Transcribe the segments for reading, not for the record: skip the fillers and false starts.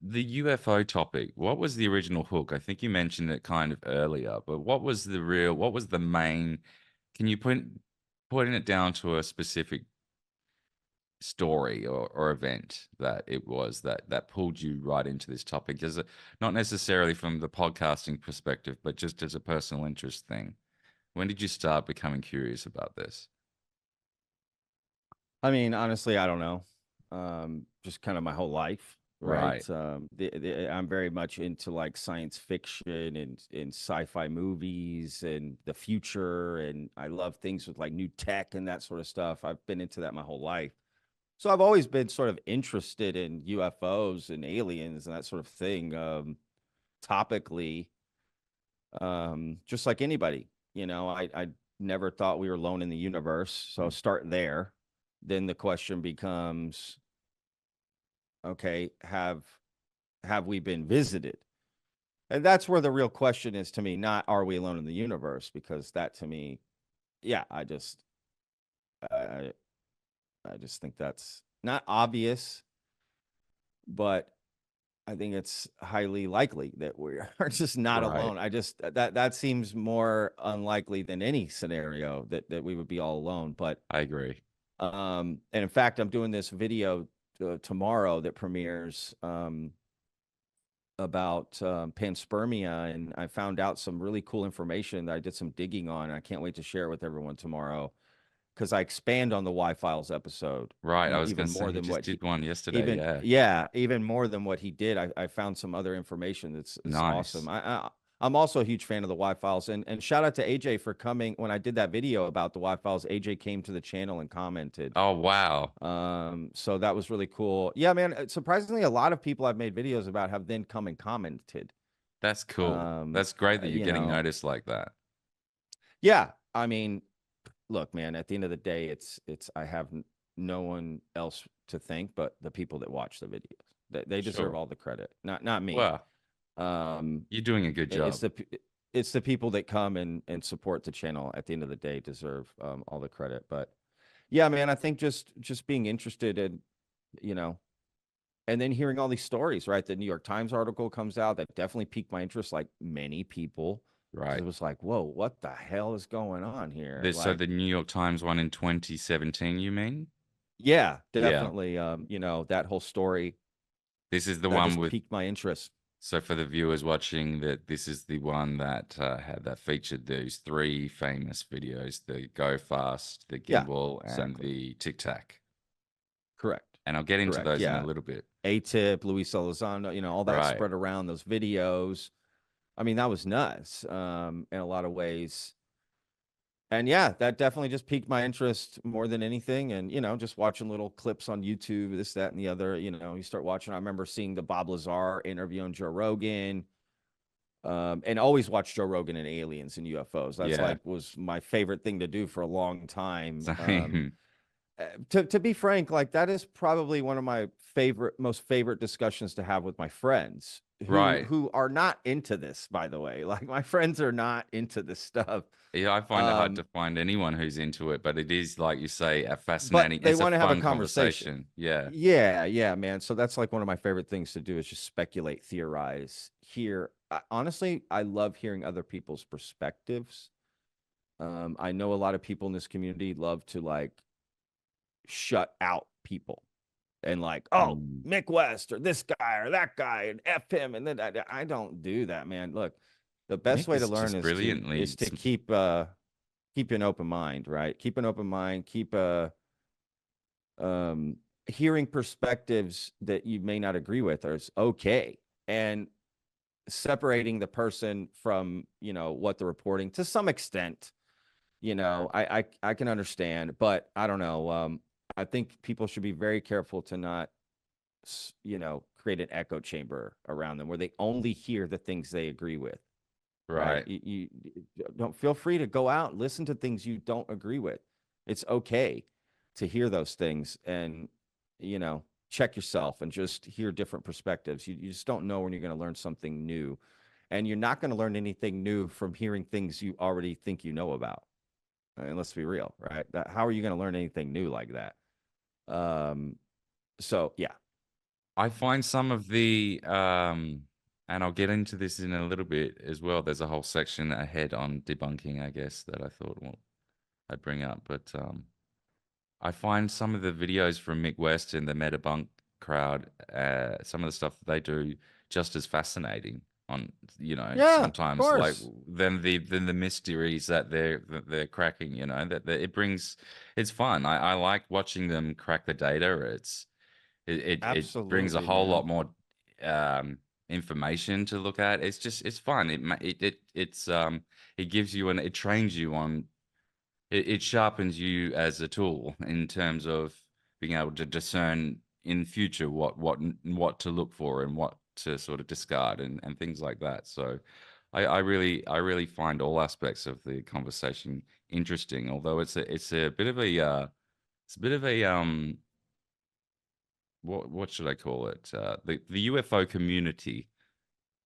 the UFO topic, what was the original hook? I think you mentioned it kind of earlier, but what was the main, can you putting it down to a specific story or event that it was that pulled you right into this topic? Is it not necessarily from the podcasting perspective, but just as a personal interest thing? When did you start becoming curious about this? I mean, honestly, I don't know. Just kind of my whole life, right? Right. I'm very much into like science fiction and sci-fi movies and the future, and I love things with like new tech and that sort of stuff. I've been into that my whole life. So I've always been sort of interested in UFOs and aliens and that sort of thing, topically, just like anybody. I never thought we were alone in the universe. So start there. Then the question becomes, okay, have we been visited? And that's where the real question is to me, not are we alone in the universe? Because that to me, yeah, I, I just think that's not obvious, but I think it's highly likely that we are just not Right. alone. I just that seems more unlikely than any scenario that we would be all alone. But I agree. and in fact, I'm doing this video tomorrow that premieres about panspermia, and I found out some really cool information that I did some digging on. I can't wait to share it with everyone tomorrow because I expand on the Y Files episode Right. I was even going to say more he than just what did one yesterday. even Yeah. yeah, even more than what he did. I found some other information that's awesome. Nice. I'm also a huge fan of the Y Files, and shout out to AJ for coming when I did that video about the Y Files. AJ came to the channel and commented. Oh, wow. So that was really cool. Yeah, man. Surprisingly, a lot of people I've made videos about have then come and commented. That's cool. Um, That's great that you're you getting know, noticed like that. yeah. I mean, look, man. At the end of the day, it's I have no one else to thank but the people that watch the videos. They deserve Sure. all the credit, not me. Well, Um, you're doing a good it's job. the people that come and support the channel. At the end of the day, deserve all the credit. But yeah, man. I think just being interested in you know and then hearing all these stories, right? The New York Times article comes out that definitely piqued my interest, like many people, because Right. it was like, whoa, what the hell is going on here? So Like, the New York Times one in 2017, you mean? yeah, Yeah. definitely. That whole story This is the that one just with, piqued my interest. so for the viewers watching, that this is the one that had that featured those three famous videos: the Go Fast, the Yeah, Gimbal, and exactly. the Tic Tac. Correct. And I'll get into Correct. those in a Yeah. little bit. ATIP, Luis Elizondo, all that Right. spread around those videos. I mean, that was nuts in a lot of ways. And yeah, that definitely just piqued my interest more than anything. And, just watching little clips on YouTube, this, that, and the other, you start watching. I remember seeing the Bob Lazar interview on Joe Rogan, and always watch Joe Rogan and aliens and UFOs. That's Yeah. like was my favorite thing to do for a long time. Same. To be frank, like that is probably one of my most favorite discussions to have with my friends who Right. who are not into this, by the way. Like my friends are not into this stuff. Yeah, I find it hard to Um, find anyone who's into it, but it is, like you say, a but fascinating, they it's a want to have a fun conversation. conversation. Yeah. Yeah, yeah, man. So that's like one of my favorite things to do is just speculate, theorize, hear. Honestly, I love hearing other people's perspectives. I know a lot of people in this community love to like shut out people and like, oh, Mm. Mick West or this guy or that guy and F him. And then I don't do that, man. Look, the best Mick way to is learn just is to brilliantly, is to keep an open mind, right? Keep an open mind, keep um hearing perspectives that you may not agree with is okay. And separating the person from, what they're reporting to some extent, I can understand, but I don't know. I think people should be very careful to not create an echo chamber around them where they only hear the things they agree with, right? right. You don't feel free to go out and listen to things you don't agree with. It's okay to hear those things and, check yourself and just hear different perspectives. You just don't know when you're going to learn something new. And you're not going to learn anything new from hearing things you already think you know about. And let's be real, right? How are you going to learn anything new like that? Um, so yeah, I find some of the and I'll get into this in a little bit as well. There's a whole section ahead on debunking, I guess, that I thought, well, I'd bring up. But I find some of the videos from Mick West and the Metabunk crowd, some of the stuff that they do, just as fascinating. On, Yeah, of sometimes like course. than the mysteries that they're cracking. That it brings. It's fun. I like watching them crack the data. It brings a Absolutely, whole man. lot more information to look at. It's fun. It gives you it trains you on it sharpens you as a tool in terms of being able to discern in future what to look for and what to sort of discard and things like that. So I really find all aspects of the conversation interesting, although it's a bit of a what should I call it? The UFO community,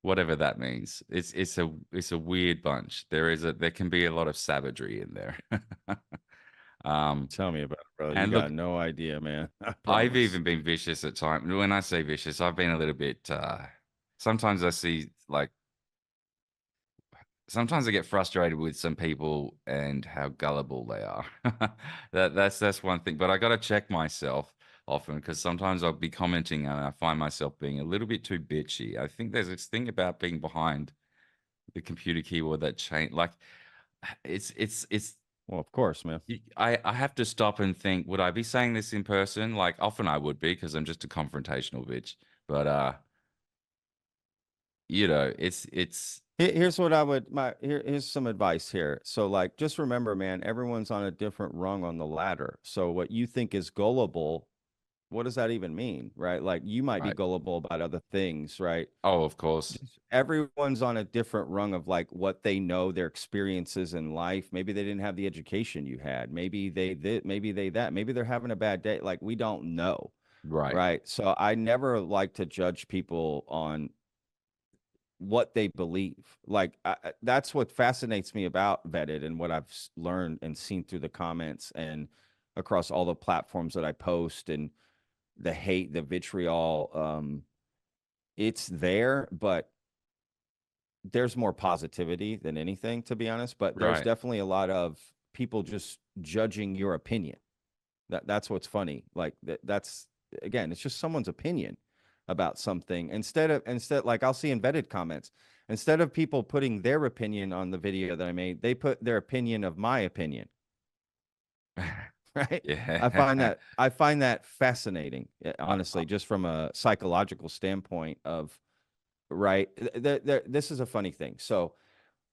whatever that means. It's a weird bunch. There can be a lot of savagery in there. Um, Tell me about it, brother. You and got look, no idea, man. I I've promise. even been vicious at times. When I say vicious, I've been a little bit. Sometimes I see like sometimes I get frustrated with some people and how gullible they are. That's one thing. But I got to check myself often because sometimes I'll be commenting and I find myself being a little bit too bitchy. I think there's this thing about being behind the computer keyboard that change like it's Well, of course, man. I have to stop and think, would I be saying this in person? Like often I would be because I'm just a confrontational bitch. But it's Here's what I would here's some advice here. So like just remember, man, everyone's on a different rung on the ladder. So what you think is gullible, what does that even mean? Right? Like you might be right. gullible about other things, right? Oh, of course. Just everyone's on a different rung of like what they know, their experiences in life. Maybe they didn't have the education you had. Maybe they did, maybe they that, maybe they're having a bad day. Like we don't know. Right. Right. So I never like to judge people on what they believe. Like that's what fascinates me about Vetted and what I've learned and seen through the comments and across all the platforms that I post and the hate, the vitriol. It's there, but there's more positivity than anything, to be honest. But there's Right. definitely a lot of people just judging your opinion. That's what's funny. Like that's again, it's just someone's opinion about something. Instead, like I'll see embedded comments. Instead of people putting their opinion on the video that I made, they put their opinion of my opinion. Right. Yeah. I find that fascinating, honestly, just from a psychological standpoint of right. This is a funny thing. So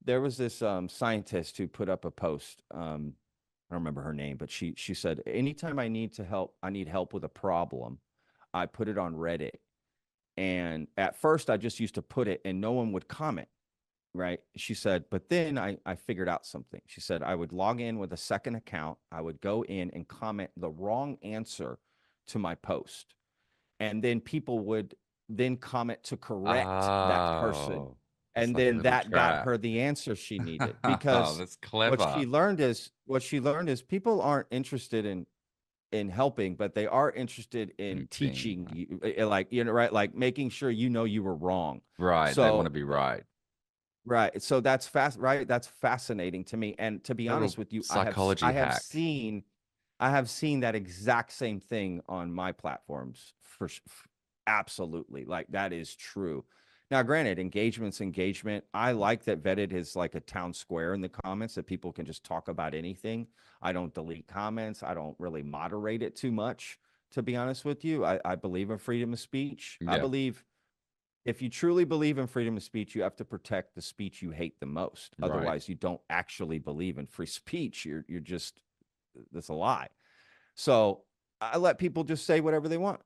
there was this scientist who put up a post. I don't remember her name, but she said, anytime I need help with a problem, I put it on Reddit. And at first I just used to put it and no one would comment. Right. She said, but then I figured out something. She said, I would log in with a second account. I would go in and comment the wrong answer to my post. And then people would then comment to correct that person. Oh, it's And like a then little that got trap. her the answer she needed Oh, because that's clever. what she learned is people aren't interested in helping, but they are interested in And being teaching you, like right, like making sure you know you were wrong. right. They want to So be right. right, so that's fast, right? That's fascinating to me. And to be Little honest with you, psychology hack. I have seen that exact same thing on my platforms absolutely. Like that is true. Now, granted, engagement's engagement. I like that Vetted is like a town square in the comments that people can just talk about anything. I don't delete comments. I don't really moderate it too much, to be honest with you. I believe in freedom of speech. I Yeah. believe if you truly believe in freedom of speech, you have to protect the speech you hate the most. Right. Otherwise, you don't actually believe in free speech. You're just that's a lie. So I let people just say whatever they want.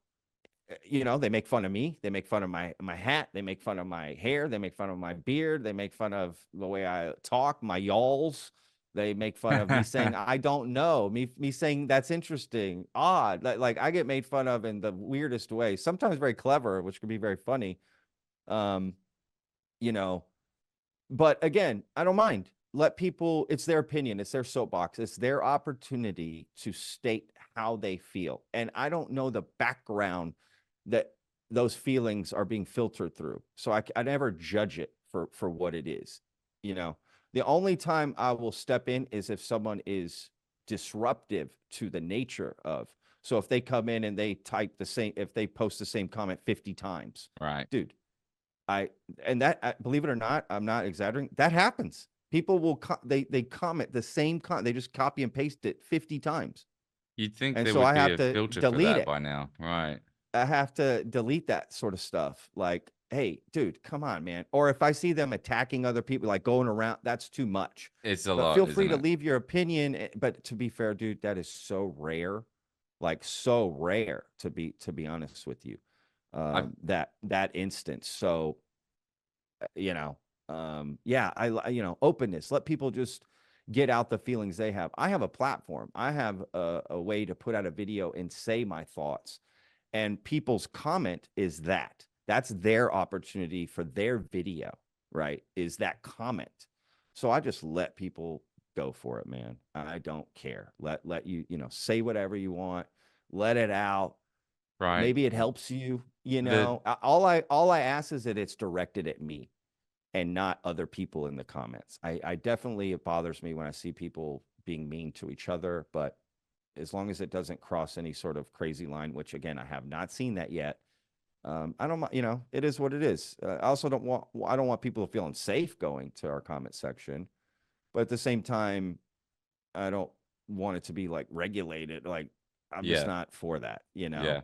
They make fun of me. They make fun of my hat. They make fun of my hair. They make fun of my beard. They make fun of the way I talk, my yalls. They make fun of me saying I don't know. Me saying that's interesting, odd. Like I get made fun of in the weirdest way. Sometimes very clever, which can be very funny. Um, you know, but again, I don't mind. Let people, it's their opinion, it's their soapbox, it's their opportunity to state how they feel. And I don't know the background that those feelings are being filtered through. So I never judge it for what it is. You know, the only time I will step in is if someone is disruptive to the nature of. So if they come in and they type the same, if they post the same comment 50 times, Right. dude, I and that believe it or not, I'm not exaggerating. That happens. People will they comment the same they just copy and paste it 50 times. You'd think And there so would I be have a to filter for delete that it. by now. Right. I have to delete that sort of stuff. Like, hey, dude, come on, man. Or if I see them attacking other people, like going around, that's too much. It's a But lot, feel free isn't to it? leave your opinion. But to be fair, dude, that is so rare, like so rare to be honest with you. I That instance. So yeah, openness. Let people just get out the feelings they have. I have a platform. I have a way to put out a video and say my thoughts, and people's comment is that that's their opportunity for their video, right? Is that comment. So I just let people go for it, man. I don't care. Let you, say whatever you want, let it out. right. Maybe it helps you, The all I ask is that it's directed at me and not other people in the comments. I definitely, it bothers me when I see people being mean to each other, but as long as it doesn't cross any sort of crazy line, which again, I have not seen that yet. I don't, it is what it is. I don't want people feeling safe going to our comment section, but at the same time, I don't want it to be like regulated. Like I'm just yeah, not for that, yeah.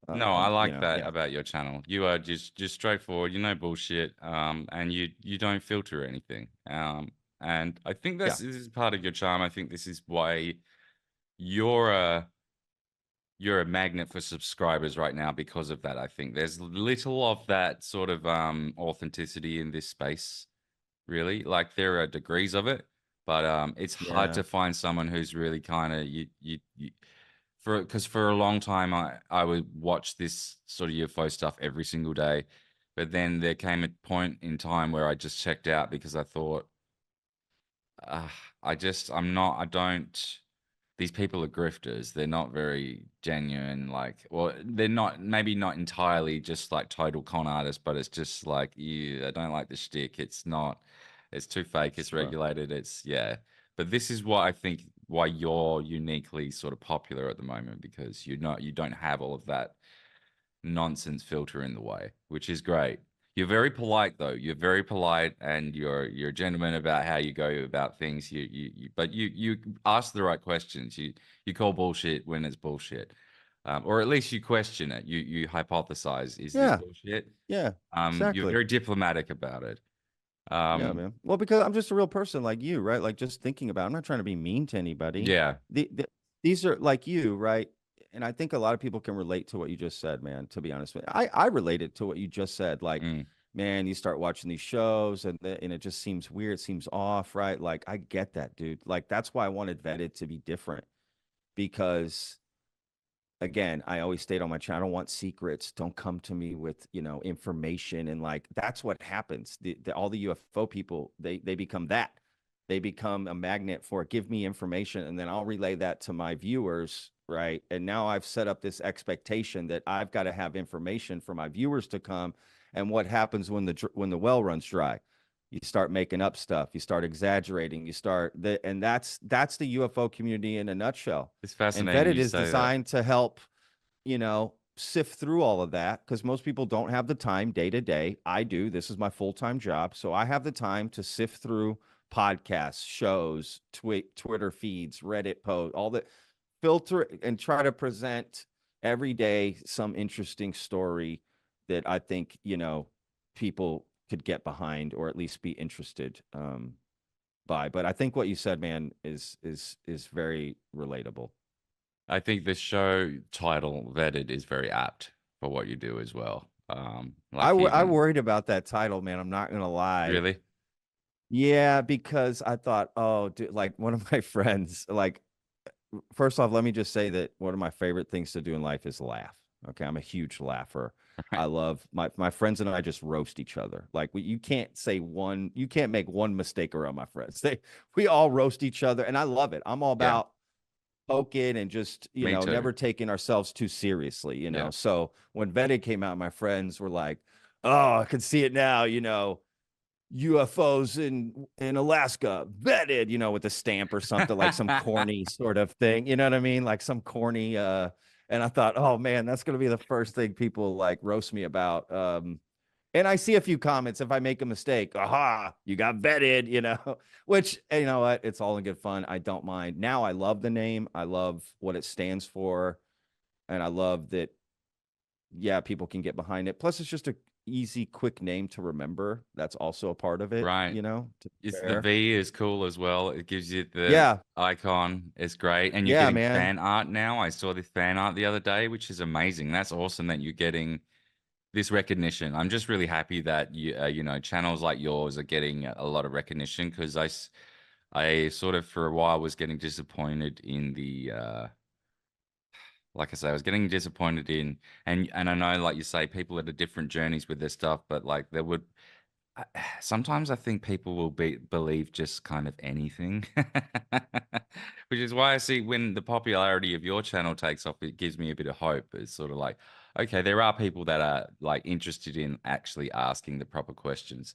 No, I like that yeah, about your channel. You are just straightforward. You know bullshit. And you don't filter anything. And I think yeah, this is part of your charm. I think this is why you're a you're a magnet for subscribers right now because of that. I think there's little of that sort of authenticity in this space, really. Like there are degrees of it, but it's hard yeah, to find someone who's really kind of you for because for a long time I would watch this sort of UFO stuff every single day, but then there came a point in time where I just checked out because I thought uh, I don't. These people are grifters. They're not very genuine. Like, well, they're not. Maybe not entirely just like total con artists, but it's just like, yeah, I don't like the shtick. It's not. It's too fake. It's sure. regulated. It's yeah. But this is what I think why you're uniquely sort of popular at the moment because you don't have all of that nonsense filter in the way, which is great. You're very polite though. You're very polite and you're a gentleman about how you go about things. But you ask the right questions. You call bullshit when it's bullshit. Or at least you question it. You hypothesize, is this Yeah, bullshit? yeah, You're exactly. very diplomatic about it. Yeah, Um, man. Well, because I'm just a real person like you, right? Like just thinking about, I'm not trying to be mean to anybody. yeah. These are like you, right? And I think a lot of people can relate to what you just said, man, to be honest with you. I related to what you just said. Like, Mm. man, you start watching these shows and it just seems weird, seems off, right? Like, I get that, dude. Like, that's why I wanted Vetted to be different because again, I always state on my channel, I don't want secrets. Don't come to me with, information. And like, that's what happens. All the UFO people, they become that. They become a magnet for give me information and then I'll relay that to my viewers. Right. And now I've set up this expectation that I've got to have information for my viewers to come. And what happens when the well runs dry? You start making up stuff, you start exaggerating, and that's the UFO community in a nutshell. It's And fascinating Vetted you is say that. designed to help, sift through all of that because most people don't have the time day to day. I do. This is my full-time job. So I have the time to sift through podcasts, shows, Twitter feeds, Reddit posts, all that, filter and try to present every day some interesting story that I think, people could get behind or at least be interested by. But I think what you said, man, is very relatable. I think the show title Vetted is very apt for what you do as well. Like I even worried about that title, man. I'm not gonna lie. really. Yeah, because I thought, oh, dude, like one of my friends, like, first off, let me just say that one of my favorite things to do in life is laugh. Okay, I'm a huge laugher. I Right. love my friends and I just roast each other. Like you can't you can't make one mistake around my friends. We all roast each other, and I love it. I'm all Yeah. about poking and just, Me too. never taking ourselves too seriously, Yeah. So when Vetted came out, my friends were like, oh, I can see it now, UFOs in Alaska, vetted, with a stamp or something, like some corny sort of thing. You know what I mean? Like some corny and I thought, oh man, that's gonna be the first thing people like roast me about. And I see a few comments if I make a mistake, aha, you got vetted, which you know what, it's all in good fun. I don't mind. Now I love the name, I love what it stands for, and I love that, yeah, people can get behind it. Plus, it's just a easy, quick name to remember. That's also a part of it, Right. to be It's the fair. V is cool as well. It gives you the Yeah, icon. It's great. And you're yeah, getting man. fan art now. I saw this fan art the other day, which is amazing. That's awesome that you're getting this recognition. I'm just really happy that channels like yours are getting a lot of recognition because I sort of for a while was getting disappointed in the like I say, I was getting disappointed in, and I know, like you say, people at a different journeys with their stuff, but like there would sometimes I think people will believe just kind of anything, which is why I see when the popularity of your channel takes off, it gives me a bit of hope. It's sort of like, okay, there are people that are like interested in actually asking the proper questions.